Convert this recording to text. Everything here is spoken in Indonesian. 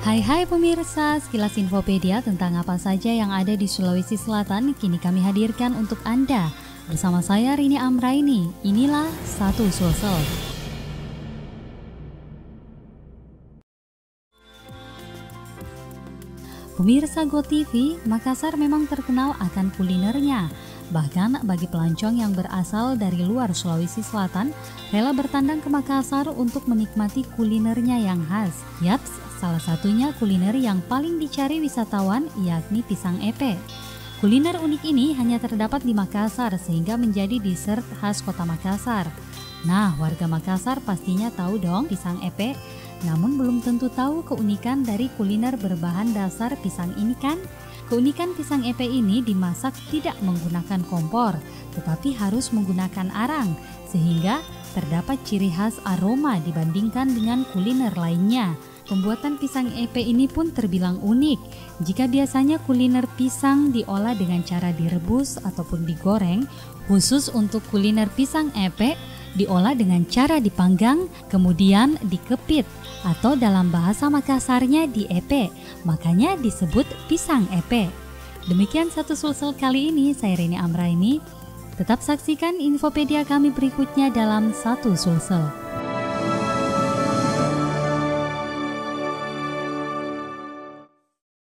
Hai pemirsa, sekilas infopedia tentang apa saja yang ada di Sulawesi Selatan kini kami hadirkan untuk Anda. Bersama saya Rini Amraini, inilah Satu Sulsel. Pemirsa GoTV, Makassar memang terkenal akan kulinernya. Bahkan bagi pelancong yang berasal dari luar Sulawesi Selatan, rela bertandang ke Makassar untuk menikmati kulinernya yang khas. Yaps, salah satunya kuliner yang paling dicari wisatawan yakni pisang epe. Kuliner unik ini hanya terdapat di Makassar sehingga menjadi dessert khas kota Makassar. Nah, warga Makassar pastinya tahu dong pisang epe, namun belum tentu tahu keunikan dari kuliner berbahan dasar pisang ini kan? Keunikan pisang epe ini dimasak tidak menggunakan kompor, tetapi harus menggunakan arang, sehingga terdapat ciri khas aroma dibandingkan dengan kuliner lainnya. Pembuatan pisang epe ini pun terbilang unik. Jika biasanya kuliner pisang diolah dengan cara direbus ataupun digoreng, khusus untuk kuliner pisang epe diolah dengan cara dipanggang, kemudian dikepit, atau dalam bahasa Makassarnya diepe, makanya disebut pisang epe. Demikian Satu Sulsel kali ini, saya Rini Amraini. Tetap saksikan infopedia kami berikutnya dalam Satu Sulsel.